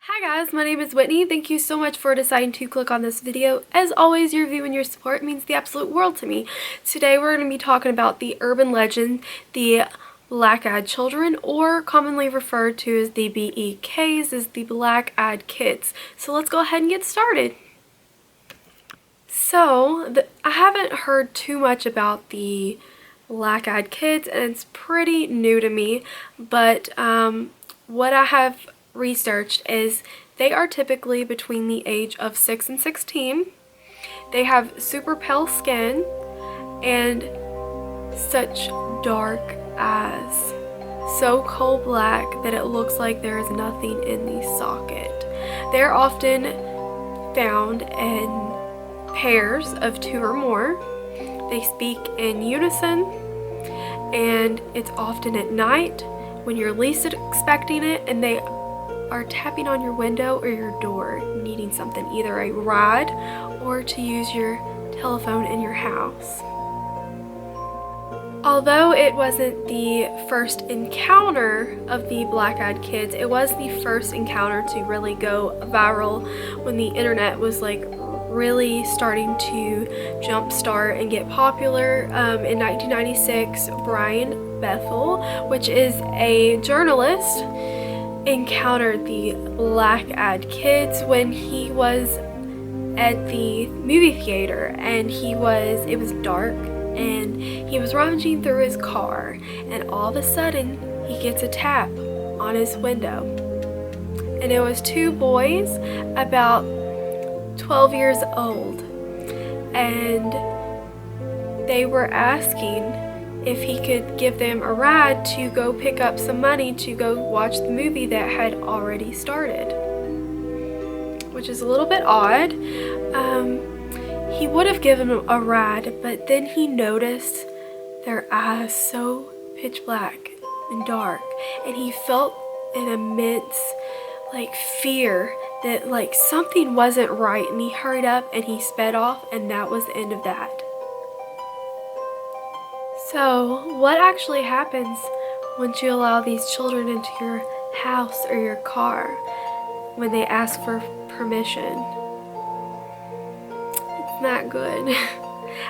Hi guys, my name is Whitney. Thank you so much for deciding to click on this video. As always, your view and your support means the absolute world to me. Today we're going to be talking about the urban legend, the Black-Eyed Children, or commonly referred to as the BEKs, as the Black-Eyed Kids. So let's go ahead and get started. So, I haven't heard too much about the Black-Eyed Kids, and it's pretty new to me, but what I have researched is they are typically between the age of 6 and 16. They have super pale skin and such dark eyes, so coal black that it looks like there is nothing in the socket. They're often found in pairs of 2 or more. They speak in unison, and it's often at night when you're least expecting it, and they are tapping on your window or your door needing something, either a ride or to use your telephone in your house. Although it wasn't the first encounter of the Black-Eyed Kids, it was the first encounter to really go viral when the internet was like really starting to jumpstart and get popular. In 1996, Brian Bethel, which is a journalist, encountered the Black-Eyed Kids when he was at the movie theater, and it was dark, and he was rummaging through his car, and all of a sudden he gets a tap on his window, and it was 2 boys about 12 years old, and they were asking if he could give them a ride to go pick up some money to go watch the movie that had already started, which is a little bit odd. He would have given them a ride, but then he noticed their eyes so pitch black and dark, and he felt an immense fear that something wasn't right, and he hurried up and he sped off, and that was the end of that. So, what actually happens once you allow these children into your house or your car when they ask for permission? It's not good.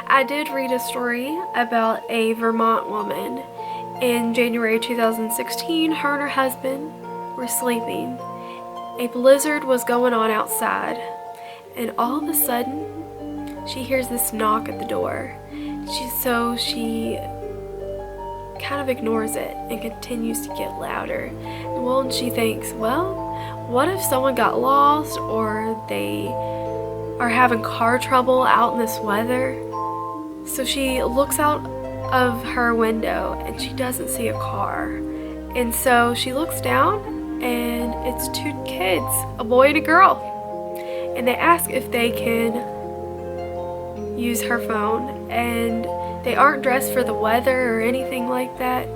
I did read a story about a Vermont woman. In January 2016, her and her husband were sleeping. A blizzard was going on outside, and all of a sudden, she hears this knock at the door. She kind of ignores it and continues to get louder. And she thinks, well, what if someone got lost, or they are having car trouble out in this weather? So she looks out of her window and she doesn't see a car. And so she looks down, and it's 2 kids, a boy and a girl. And they ask if they can use her phone, and they aren't dressed for the weather or anything like that.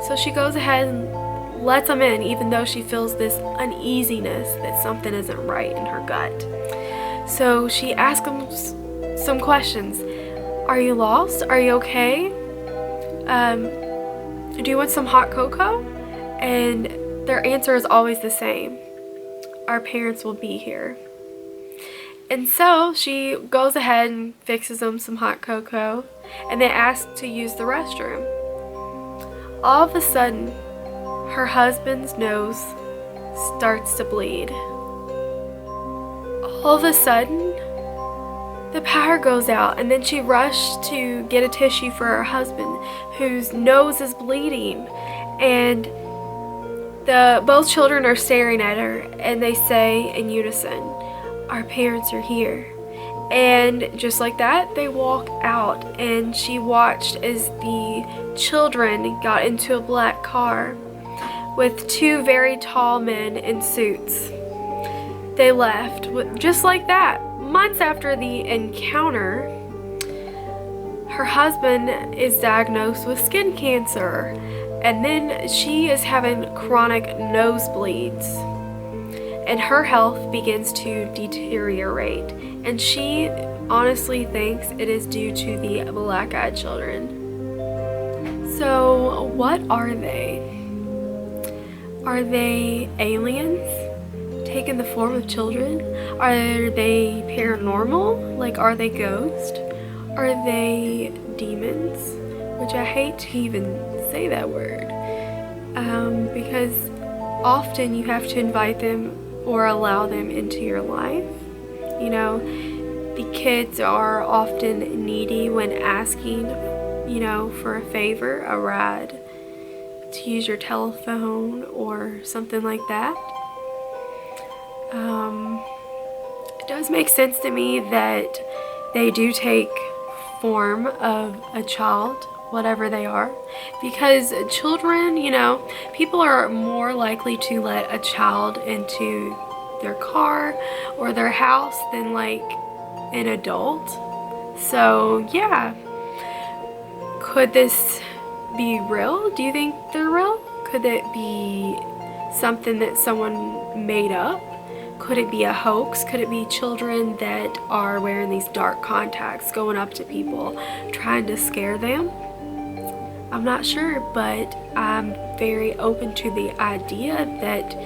So she goes ahead and lets them in, even though she feels this uneasiness that something isn't right in her gut. So she asks them some questions. Are you lost? Are you okay? Do you want some hot cocoa? And their answer is always the same. Our parents will be here. And so she goes ahead and fixes them some hot cocoa, and they ask to use the restroom. All of a sudden, her husband's nose starts to bleed. All of a sudden, the power goes out, and then she rushed to get a tissue for her husband, whose nose is bleeding, and both children are staring at her, and they say in unison, "Our parents are here." And just like that, they walk out, and she watched as the children got into a black car with 2 very tall men in suits. They left just like that. Months after the encounter, her husband is diagnosed with skin cancer, and then she is having chronic nosebleeds, and her health begins to deteriorate, and she honestly thinks it is due to the Black-Eyed Children. So what are they? Are they aliens? taken the form of children? Are they paranormal? Like, are they ghosts? Are they demons? Which I hate to even say that word. Because often you have to invite them or allow them into your life. You know, the kids are often needy when asking, you know, for a favor, a ride, to use your telephone or something like that. It does make sense to me that they do take form of a child, whatever they are, because children, you know, people are more likely to let a child into their car or their house than like an adult. So yeah, could this be real? Do you think they're real? Could it be something that someone made up? Could it be a hoax? Could it be children that are wearing these dark contacts, going up to people, trying to scare them? I'm not sure, but I'm very open to the idea that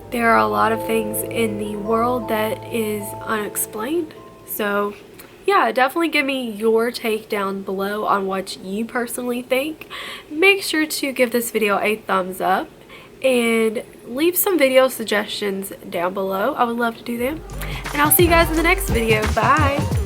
there are a lot of things in the world that is unexplained. So yeah, definitely give me your take down below on what you personally think. Make sure to give this video a thumbs up and leave some video suggestions down below. I would love to do them. And I'll see you guys in the next video. Bye!